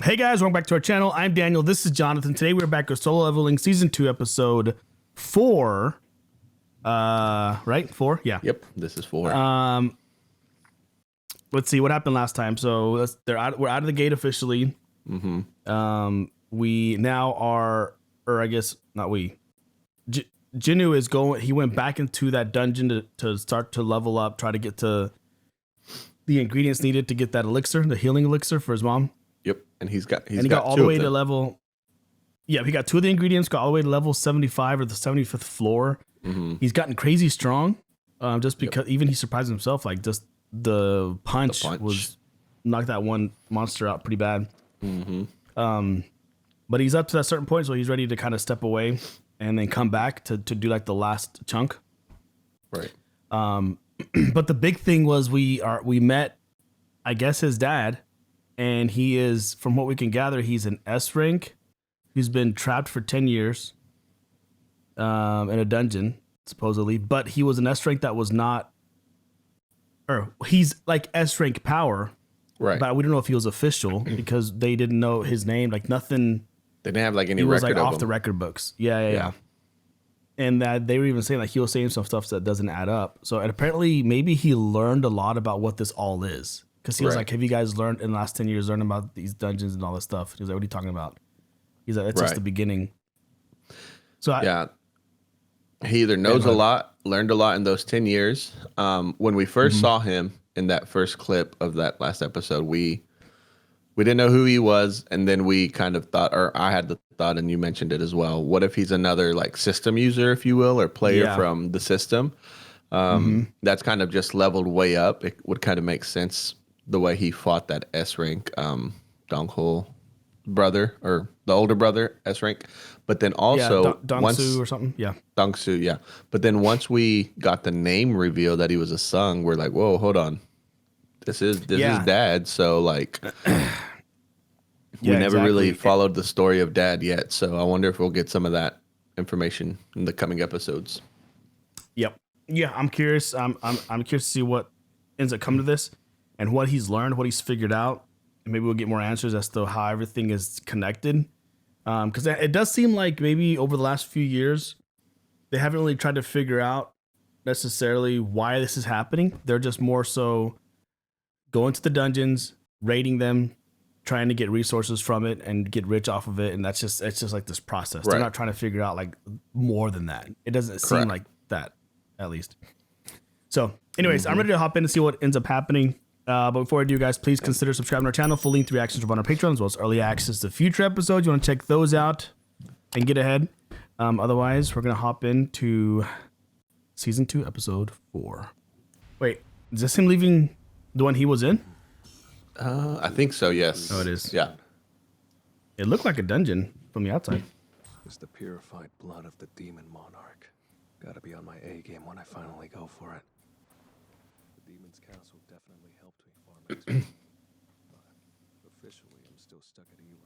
Hey guys, welcome back to our channel. I'm Daniel. This is Jonathan. Today we're back with Solo Leveling Season 2, Episode 4. Right? 4? Yeah. Yep, this is 4. Let's see what happened last time. So we're out of the gate officially. We now are, or I guess not we. Jinwoo is going. He went back into that dungeon to start to level up, try to get to the ingredients needed to get that elixir, the healing elixir for his mom. Yep, and he got all the way to level. Yeah, he got 2 of the ingredients, got all the way to level 75 or the 75th floor. He's gotten crazy strong, just because even he surprised himself. Like just the punch was knocked that one monster out pretty bad. But he's up to that certain point, so he's ready to kind of step away and then come back to do like the last chunk. Right. But the big thing was we met, I guess, his dad, and he is, from what we can gather, he's an S rank who's been trapped for 10 years in a dungeon, supposedly. But he was an S rank that was not, or he's like S rank power, right? But we don't know if he was official because they didn't know his name, like nothing. They didn't have like any record. He was record like of off the record books. Yeah. And that they were even saying like he was saying some stuff that doesn't add up. So and apparently maybe he learned a lot about what this all is. Because he was like, have you guys learned in the last 10 years, learned about these dungeons and all this stuff? He was like, what are you talking about? He's like, that's just the beginning. So he either knows a lot, learned a lot in those 10 years. When we first saw him in that first clip of that last episode, we didn't know who he was. And then we kind of thought, or I had the thought, and you mentioned it as well, what if he's another like system user, if you will, or player from the system? That's kind of just leveled way up. It would kind of make sense the way he fought that S rank Dongho brother, or the older brother, S rank. But then also Dongsu or something. Yeah. Dongsu, yeah. But then once we got the name reveal that he was a Sung, we're like, whoa, hold on. This is dad. So like we never really followed the story of dad yet. So I wonder if we'll get some of that information in the coming episodes. Yep. Yeah, I'm curious. I'm curious to see what ends up coming to this and what he's learned, what he's figured out. And maybe we'll get more answers as to how everything is connected. Because it does seem like maybe over the last few years, they haven't really tried to figure out necessarily why this is happening. They're just more so going to the dungeons, raiding them, trying to get resources from it and get rich off of it. And it's just like this process. They're not trying to figure out like more than that. It doesn't seem like that, at least. So anyways, I'm ready to hop in and see what ends up happening. But before I do, guys, please consider subscribing to our channel. Full length reactions on our Patreon, as well as early access to future episodes. You want to check those out and get ahead. Otherwise, we're going to hop into Season 2, Episode 4. Wait, is this him leaving the one he was in? I think so, yes. Oh, it is. Yeah. It looked like a dungeon from the outside. It's the purified blood of the demon monarch. Gotta be on my A game when I finally go for it. The demon's castle definitely helped me farm it. But officially, I'm still stuck at E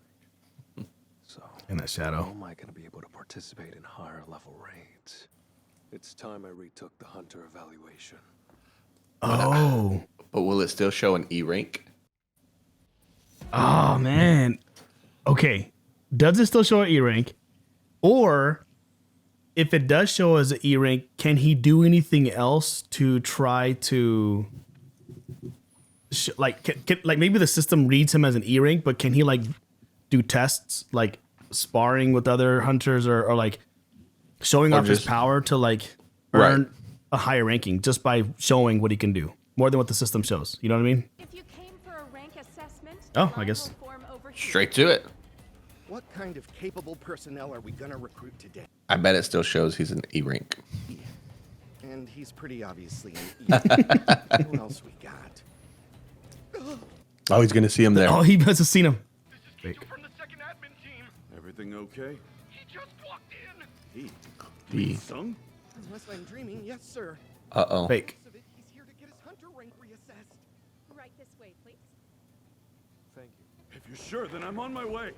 rank. So, in that shadow. how am I gonna be able to participate in higher level raids? It's time I retook the hunter evaluation. Oh. But will it still show an E rank? Oh, man. Okay. Does it still show an E rank? Or if it does show as an E rank, can he do anything else to try to like maybe the system reads him as an E rank, but can he like do tests like sparring with other hunters or like showing off his power to like earn a higher ranking just by showing what he can do more than what the system shows? You know what I mean? If you came for a rank assessment, Oh, I guess. Straight to it. What kind of capable personnel are we gonna recruit today? I bet it still shows he's an E rank. And he's pretty obviously an E. Who else we got? Oh, he's gonna see him there. Oh, he must have seen him. From the second admin team. Everything okay? He just walked in. D. Sung? Unless I'm dreaming, yes, sir. Uh-oh. Fake. Of it, he's here to get his hunter rank reassessed. Right this way, please. Thank you. If you're sure, then I'm on my way.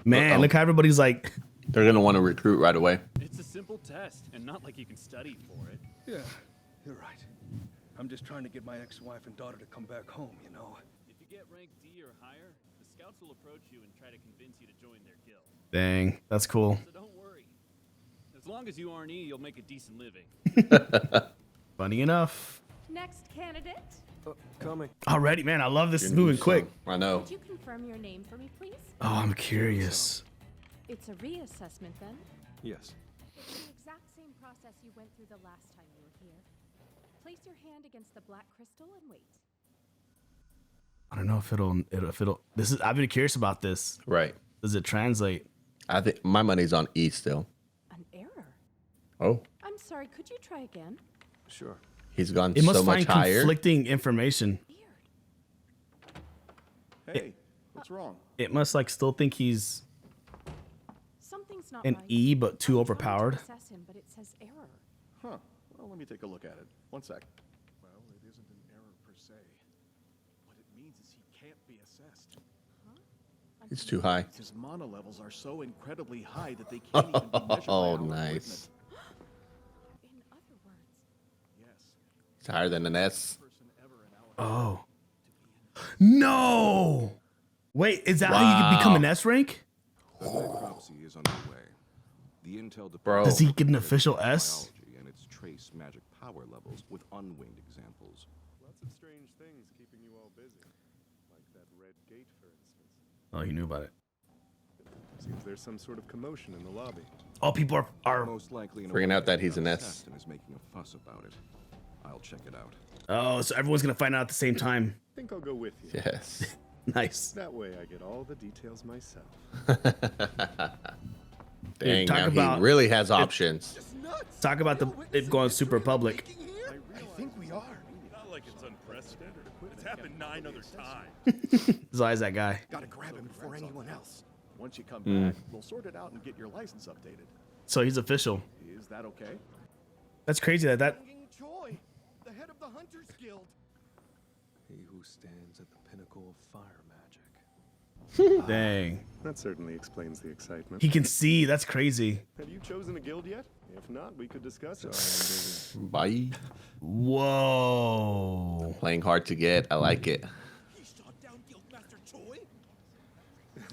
Man, look how everybody's like. They're gonna want to recruit right away. It's a simple test, and not like you can study for it. Yeah, you're right. I'm just trying to get my ex-wife and daughter to come back home, you know. If you get rank D or higher, the scouts will approach you and try to convince you to join their guild. Dang, that's cool. So don't worry. As long as you aren't E, you'll make a decent living. Funny enough. Next candidate. Coming. Already, man, I love this. Is Jinwoo moving quick. song. I know. Could you confirm your name for me, please? Oh, I'm curious. It's a reassessment then? Yes. It's the exact same process you went through the last time you were here. Place your hand against the black crystal and wait. I don't know if it'll. This is. I've been curious about this. Right. Does it translate? I think my money's on E still. An error. Oh, I'm sorry, could you try again? Sure. he's gone It must so much find higher. conflicting information. Weird. Hey, what's wrong? It must like still think he's Something's not an right. E, but too I'm trying to overpowered. assess him, but it says error. Huh. Well, let me take a look at it. One sec. Well, it isn't an error per se. What it means is he can't be assessed. It's too high. His mana levels are so incredibly high that they can't even be measured by Oh, our nice. equipment. In other words, Yes. It's higher than an S. Person ever in our Oh. No. Wait, is that how you can become an S rank? The necropsy is underway. The intel Bro. Does he get an official S? biology and its trace magic power levels with unwinged examples. Lots of strange things keeping you all busy. Like that red gate, for instance. Oh, he knew about it. Seems there's some sort of commotion in the lobby. Oh, people are. Most likely an Bringing out that awareness he's an of S. theft and is making a fuss about it. I'll check it out. Oh, so everyone's gonna find out at the same time. Think I'll go with you. Yes. Nice. That way I get all the details myself. Dang, talk now about- he really has options. Talk about it going super public. I think we are. Not like it's unprecedented. It's happened 9 other times. His eyes, that guy. Gotta grab him before anyone else. Once you come back, we'll sort it out and get your license updated. So he's official. Is that okay? That's crazy that Young Choi, the head of the Hunters Guild. He who stands at the pinnacle of fire magic. dang. That certainly explains the excitement. He can see. That's crazy. Have you chosen a guild yet? If not, we could discuss it. Bye. Whoa. Playing hard to get. I like it.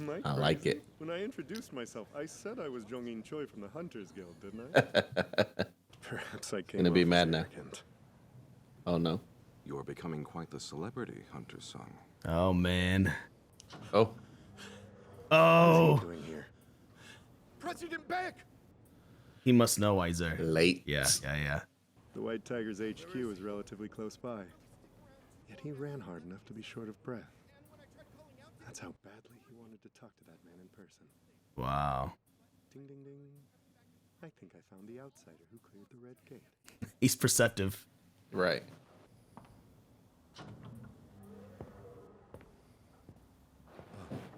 Am I I like crazy? it. When I introduced myself, I said I was Jongin Choi from the Hunters Guild, didn't I? Perhaps I came Gonna be off as mad now. arrogant. Oh no. You're becoming quite the celebrity, Hunter Sung. Oh man. Oh. What Oh. are you doing here? President Beck! He must know why he's there. Late. Yeah. The White Tiger's HQ is relatively close by. Yet he ran hard enough to be short of breath. That's how badly he wanted to talk to that man in person. Wow. Ding ding ding. I think I found the outsider who cleared the red gate. He's perceptive. Right.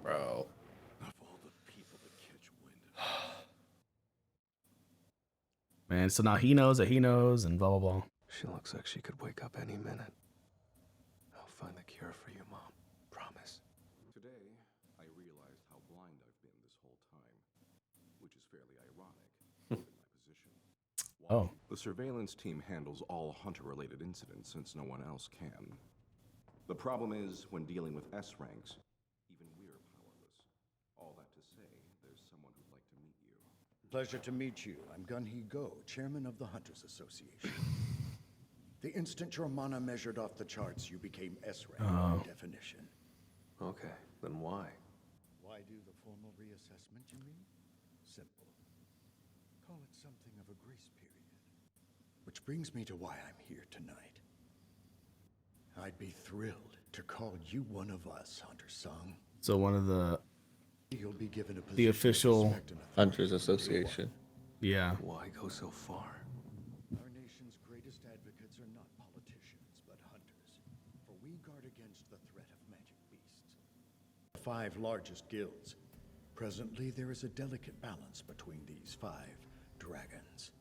Bro. Of all the people to catch wind of. Man, so now he knows that he knows and blah blah blah. She looks like she could wake up any minute. I'll find the cure for you, Mom. Promise. Today, I realized how blind I've been this whole time, which is fairly ironic given my position. Oh. The surveillance team handles all hunter-related incidents since no one else can. The problem is, when dealing with S ranks, even we're powerless. All that to say, there's someone who'd like to meet you. Pleasure to meet you. I'm Gun-Hee Go, chairman of the Hunters Association. The instant your mana measured off the charts, you became S rank by definition. Okay, then why? Why do the formal reassessment, you mean? Simple. Call it something of a grace period. Which brings me to why I'm here tonight. I'd be thrilled to call you one of us, Hunter Sung. So one of the You'll be given a position The of official respect and authority. Hunters Association. yeah. Why go so far? Our nation's greatest advocates are not politicians, but hunters. For we guard against the threat of magic beasts. The 5 largest guilds. Presently, there is a delicate balance between these 5 dragons.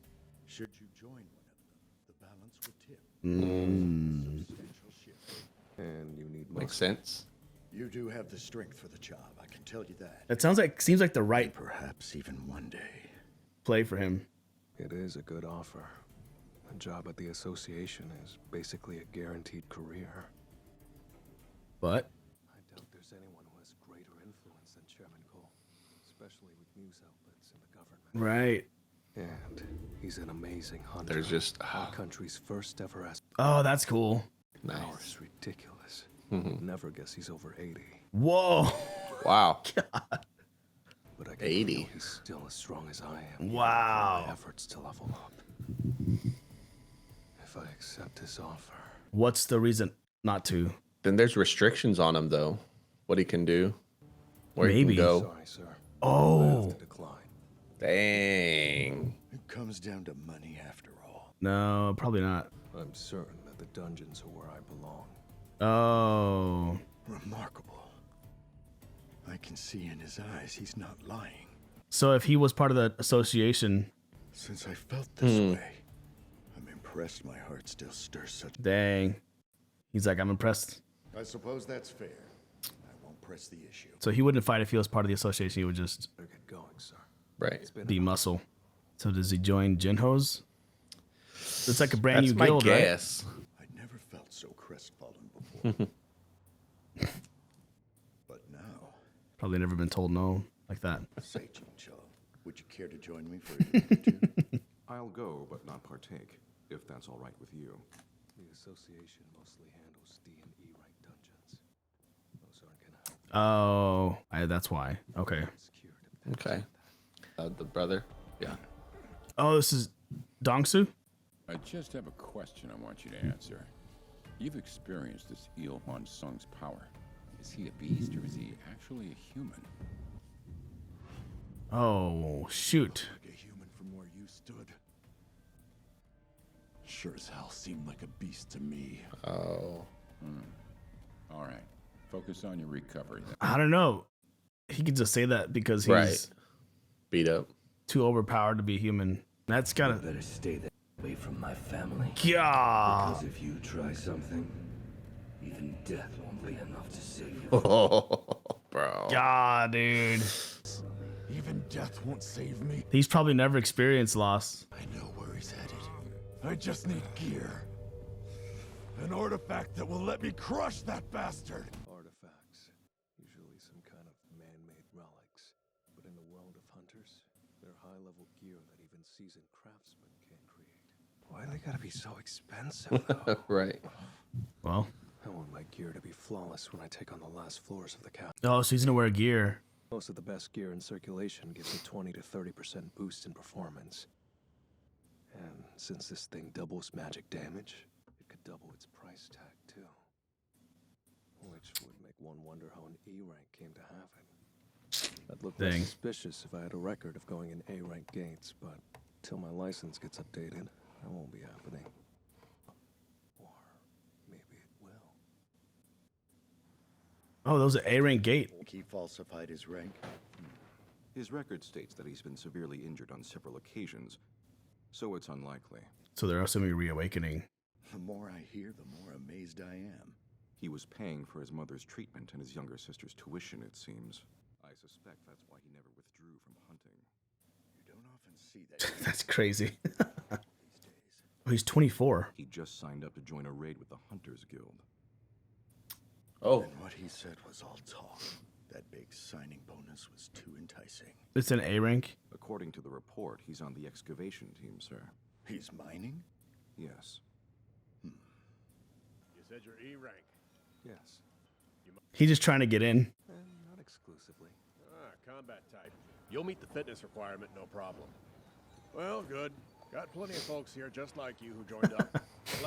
Should you join one of them, the balance would tip. Substantial shift. And you need Makes muscle. sense. You do have the strength for the job, I can tell you that. That seems like the right Perhaps even one day. play for him. It is a good offer. A job at the association is basically a guaranteed career. But I doubt there's anyone who has greater critical, especially with news outlets and the government. Right. And he's an amazing hunter. There's just our country's first ever Oh, that's cool. nice. Power's ridiculous. You'd never guess he's over 80. Whoa. Wow. But I can 80. feel he's still as strong as I am. Wow. My efforts to level up. If I accept his offer. What's the reason not to? Then there's restrictions on him though. What he can do. Where he Maybe. can go. Sorry, sir. Oh. I have to decline. Dang. It comes down to money after all. No, probably not. I'm certain that the dungeons are where I belong. Oh. Remarkable. I can see in his eyes he's not lying. So if he was part of the association, Since I felt this way, I'm impressed my heart still stirs such... dang. He's like, I'm impressed. I suppose that's fair. I won't press the issue. So he wouldn't fight if he was part of the association. He would just Better get going, sir. Right. be muscle. So does he join Jinho's? It's like a brand That's new my guild, right? guess. I never felt so crestfallen before. But now, Probably never been told no like that. say, Jincho, would you care to join me for a day or two? I'll go, but not partake, if that's all right with you. The association mostly handles D and E rank dungeons. Those aren't gonna help. Oh, that's why. Okay. Secured if they Okay. The brother. Yeah. Oh, this is Dongsu? I just have a question I want you to answer. You've experienced this Il Hwan Sung's power. Is he a beast or is he actually a human? Oh, shoot. Like a human from where you stood. Sure as hell seemed like a beast to me. Oh. All right. Focus on your recovery. I don't know. He could just say that because he's Right. Beat up. too overpowered to be human. That's gotta. Better stay away from my family. Yeah. Because if you try something, even death won't be enough to save you. Oh, bro. Yeah, dude. Even death won't save me. He's probably never experienced loss. I know where he's headed. I just need gear. An artifact that will let me crush that bastard. Artifacts. Usually some kind of man-made relics. But in the world of hunters, they're high-level gear that even seasoned craftsmen can't create. Why they gotta be so expensive, though? Right. Well. I want my gear to be flawless when I take on the last floors of the castle. Oh, so he's gonna wear gear. Most of the best gear in circulation gives a 20 to 30% boost in performance. And since this thing doubles magic damage, it could double its price tag too. Which would make one wonder how an E rank came to have it. I'd look less Dang. suspicious if I had a record of going in A rank gates, but till my license gets updated, that won't be happening. Or maybe it will. Oh, those are A-rank gate. He falsified his rank. His record states that he's been severely injured on several occasions, so it's unlikely. So they're assuming reawakening. The more I hear, the more amazed I am. He was paying for his mother's treatment and his younger sister's tuition, it seems. I suspect that's why he never withdrew from hunting. You don't often see that. That's crazy. these days. Oh, he's 24. He just signed up to join a raid with the Hunters Guild. Oh. And what he said was all talk. That big signing bonus was too enticing. It's an A-rank. According to the report, he's on the excavation team, sir. He's mining? Yes. You said you're E rank. Yes. He's just trying to get in. Not exclusively. Combat type. You'll meet the fitness requirement, no problem. Well, good. Got plenty of folks here just like you who joined up.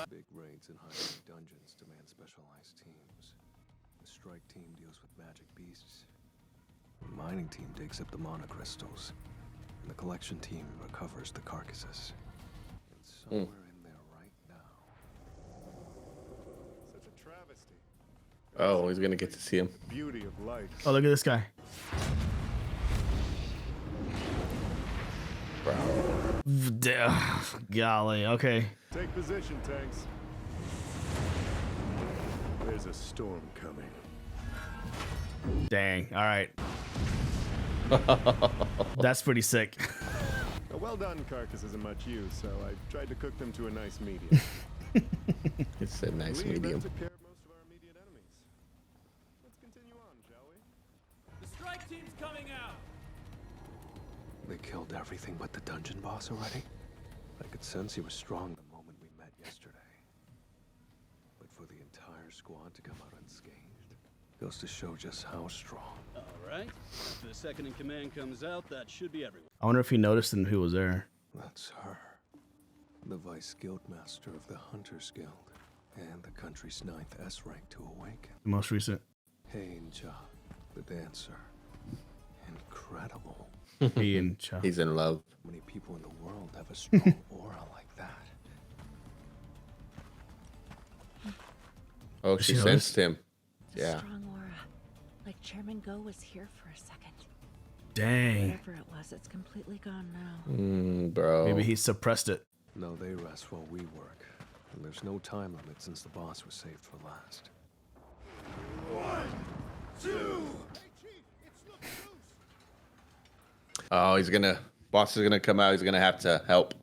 Big raids and high-rank dungeons demand specialized teams. The strike team deals with magic beasts. The mining team digs up the mana crystals. And the collection team recovers the carcasses. And somewhere in there right now. Such a travesty. Oh, he's gonna get to see him. Beauty of life. Oh, look at this guy. Golly, okay. Take position, tanks. There's a storm coming. Dang, all right. That's pretty sick. A well-done carcass isn't much use, so I tried to cook them to a nice medium. It's a nice We medium. took care of most of our immediate enemies. Let's continue on, shall we? The strike team's coming out! They killed everything but the dungeon boss already? I could sense he was strong the moment we met yesterday. But for the entire squad to come out unscathed goes to show just how strong. All right. If the second in command comes out, that should be everyone. I wonder if he noticed and who was there. That's her. The Vice Guildmaster of the Hunters Guild. And the country's 9th S rank to awaken. The most recent. Hey, Ja, the dancer. Incredible. He and Cha. He's in love. How many people in the world have a strong aura like that? Oh, she sensed him. Yeah. Strong aura. Like Chairman Go was here for a second. Dang. Whatever it was, it's completely gone now. Bro. Maybe he suppressed it. No, they rest while we work. And there's no time limit since the boss was saved for last. 1, 2. Oh, boss is gonna come out. He's gonna have to help.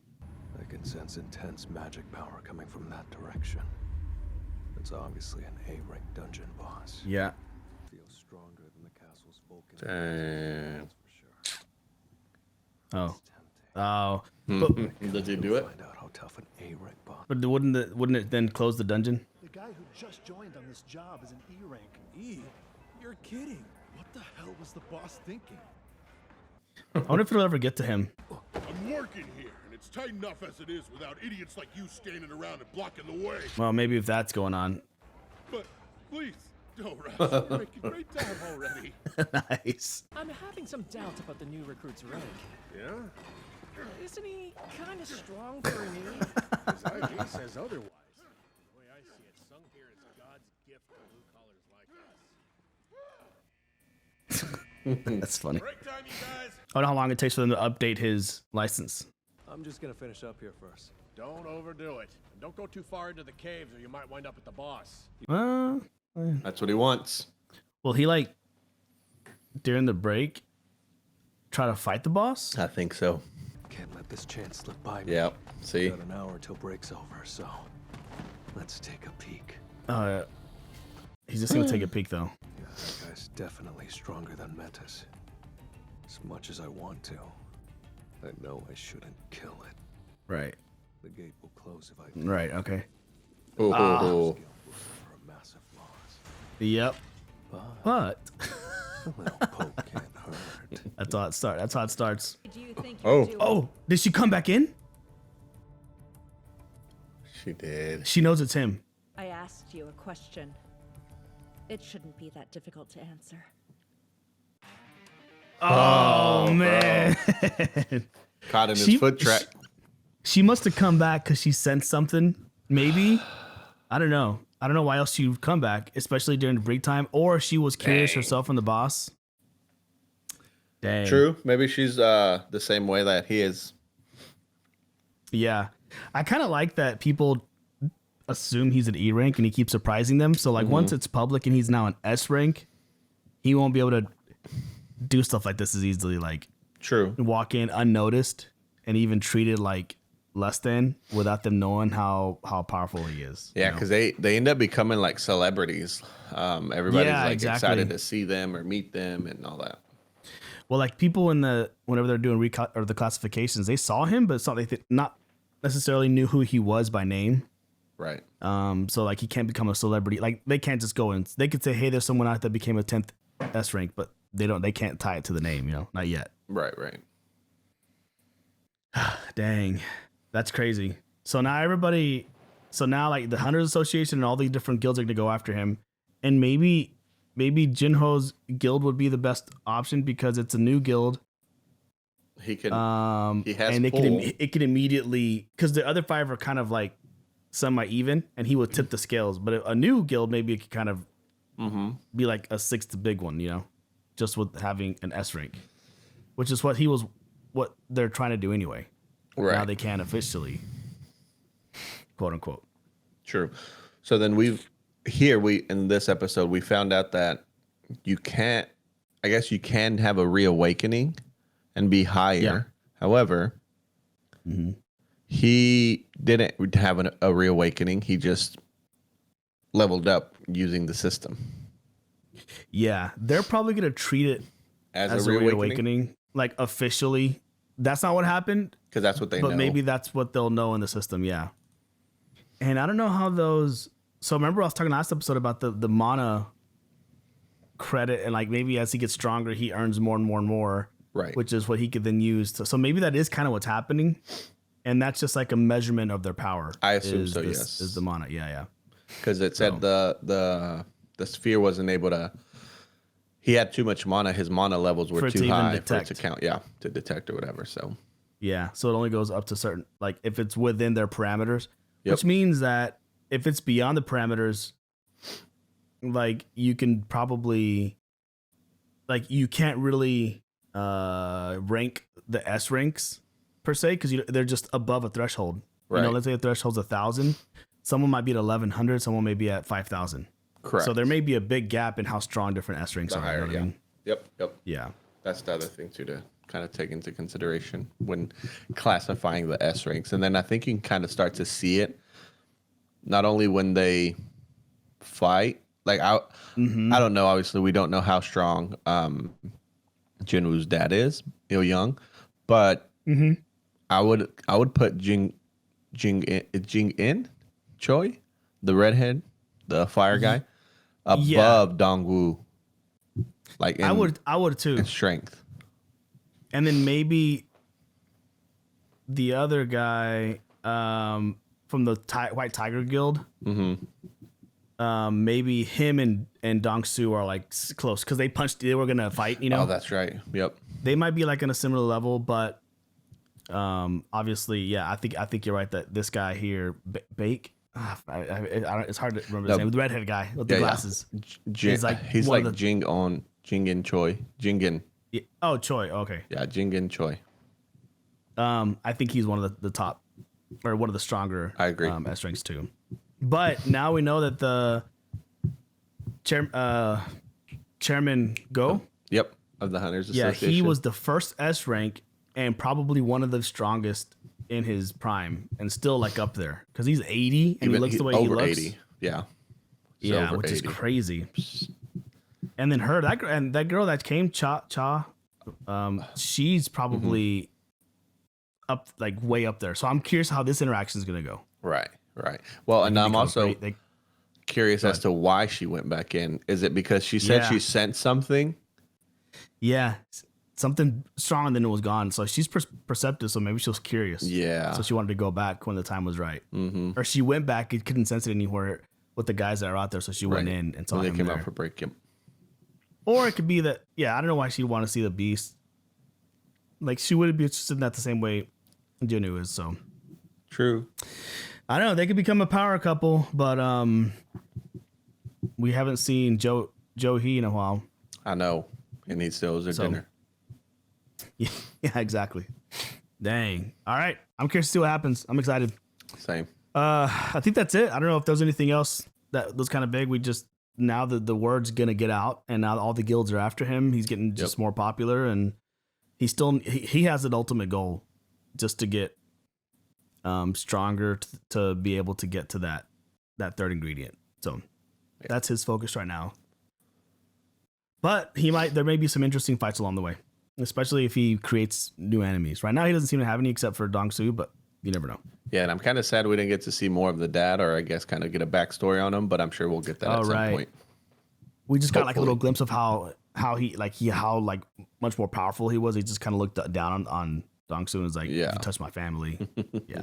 I can sense intense magic power coming from that direction. It's obviously an A-rank dungeon boss. Yeah. Feels stronger than the castle's Vulcan. Damn. Oh. Oh. Did he do it? Find out how tough an A-rank boss. But wouldn't it then close the dungeon? The guy who just joined on this job is an E rank. E? You're kidding. What the hell was the boss thinking? I wonder if it'll ever get to him. I'm working here, and it's tight enough as it is without idiots like you standing around and blocking the way. Well, maybe if that's going on. But please, don't rush. You're making great time already. Nice. I'm having some doubts about the new recruit's rank. Yeah? Isn't he kind of strong for an E? His ID says otherwise. The way I see it, Sung here is God's gift to blue collars like us. That's funny. Break time, you guys. I wonder how long it takes for them to update his license. I'm just gonna finish up here first. Don't overdo it. And don't go too far into the caves or you might wind up at the boss. That's what he wants. Will he, like, during the break, try to fight the boss? I think so. Can't let this chance slip by me. Yep. See? Got an hour till break's over, so let's take a peek. He's just gonna take a peek, though. Yeah, that guy's definitely stronger than Metis. As much as I want to, I know I shouldn't kill it. Right. The gate will close if I. Right. Okay. Oh. For a massive loss. Yep. But a little poke can't hurt. That's how it starts. That's how it starts. Do you think Oh, did she come back in? She did. She knows it's him. I asked you a question. It shouldn't be that difficult to answer. Oh man. Caught in his foot track. She must have come back because she sensed something. Maybe. I don't know. I don't know why else she would come back, especially during the break time, or she was curious herself from the boss. Dang. True. Maybe she's the same way that he is. Yeah. I kind of like that people assume he's an E rank and he keeps surprising them. So like once it's public and he's now an S rank, he won't be able to do stuff like this as easily. Like walk in unnoticed and even treated like less than without them knowing how powerful he is. Yeah, because they end up becoming like celebrities. Everybody's excited to see them or meet them and all that. Well, like people whenever they're doing the classifications, they saw him, but they not necessarily knew who he was by name. Right. So like he can't become a celebrity. Like they can't just go and they could say, hey, there's someone out that became a 10th S rank, but they can't tie it to the name, not yet. Right. Dang. That's crazy. So now like the Hunters Association and all these different guilds are going to go after him. And maybe Jinwoo's guild would be the best option because it's a new guild. He can, he has and pull. it can immediately, because the other 5 are kind of like semi-even and he would tip the scales. But a new guild, maybe it could kind of be like a 6th big one, just with having an S rank, which is what they're trying to do anyway. Right. Now they can officially, quote unquote. True. So then in this episode, we found out that you can have a reawakening and be higher. Yeah. However, he didn't have a reawakening. He just leveled up using the system. Yeah. They're probably going to treat it as a reawakening, like officially. that's not what happened. Because that's what they know. But maybe that's what they'll know in the system. Yeah. And I don't know how those. So remember I was talking last episode about the mana credit, and like maybe as he gets stronger, he earns more and more and more. Right. Which is what he could then use. So maybe that is kind of what's happening. And that's just like a measurement of their power. I assume so, yes. Is the mana. Yeah. Because it said the sphere wasn't able to. He had too much mana. His mana levels were too high for it to count. Yeah, to detect or whatever. So. Yeah, so it only goes up to certain, like if it's within their parameters, Yep. which means that if it's beyond the parameters, like you can probably, like you can't really rank the S ranks per se because they're just above a threshold. Right. You know, let's say the threshold's 1,000. Someone might be at 1,100. Someone may be at 5,000. Correct. So there may be a big gap in how strong different S ranks The are. higher, You know what I mean? Yep. Yeah. That's the other thing too to kind of take into consideration when classifying the S ranks. And then I think you can kind of start to see it not only when they fight. Like I don't know. Obviously, we don't know how strong Jinwoo's dad is, Il Young, but I would put Jing In Choi, the redhead, the fire guy, above Dongwoo. Like I would too. In strength. And then maybe the other guy from the White Tiger Guild, maybe him and Dong-Soo are like close because they were gonna fight. You know. Oh, that's right. Yep. They might be like in a similar level, but obviously, yeah. I think you're right that this guy here, Bake. It's hard to remember his name. The redhead guy with the glasses. He's like Jingin Choi. Jingin. Yeah. Oh, Choi. Okay. Yeah, Jingin Choi. I think he's one of the top, or one of the stronger. I agree. S ranks too. But now we know that the Chairman Go. Yep. Of the Hunters Association. Yeah, he was the first S rank and probably one of the strongest in his prime, and still like up there because he's 80 and he looks the way he looks. 80. Yeah. Yeah, which 80. Is crazy. And then that girl that came, Cha, she's probably up, like way up there. So I'm curious how this interaction is gonna go. Right. Well, and I'm also curious as to why she went back in. Is it because she said she sent something? Yeah, something stronger than it was gone. So she's perceptive. So maybe she was curious. Yeah. So she wanted to go back when the time was right. Or she went back and couldn't sense it anywhere with the guys that are out there. So she went in and saw when him they came there. out for break. Yep. Or it could be that, I don't know why she'd want to see the beast. Like, she wouldn't be interested in that the same way Jinwoo is, so. True. I don't know, they could become a power couple, but we haven't seen Joe Hee in a while. I know, and he still owes her dinner. Yeah, exactly. Dang. All right, I'm curious to see what happens. I'm excited. Same. I think that's it. I don't know if there's anything else that was kind of big. We just, now the word's gonna get out, and now all the guilds are after him. He's getting just more popular, and he has an ultimate goal, just to get stronger to be able to get to that third ingredient. So that's his focus right now. But there may be some interesting fights along the way, especially if he creates new enemies. Right now he doesn't seem to have any except for Dong-Soo, but you never know. Yeah, and I'm kind of sad we didn't get to see more of the dad, or I guess kind of get a backstory on him, but I'm sure we'll get that at some point. We just got like a little glimpse of how much more powerful he was. He just kind of looked down on Dong-Soo and was like, you touched my family.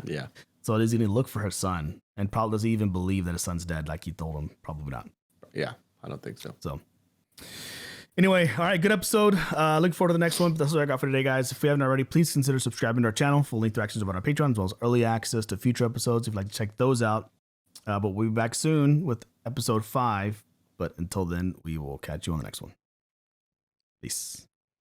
Yeah. So does he even look for his son? And probably does he even believe that his son's dead like he told him? Probably not. Yeah, I don't think so. So anyway, all right, good episode. Looking forward to the next one. But that's what I got for today, guys. If you haven't already, please consider subscribing to our channel. Full link to actions about our Patreon, as well as early access to future episodes if you'd like to check those out. But we'll be back soon with episode 5. But until then, we will catch you on the next one. Peace.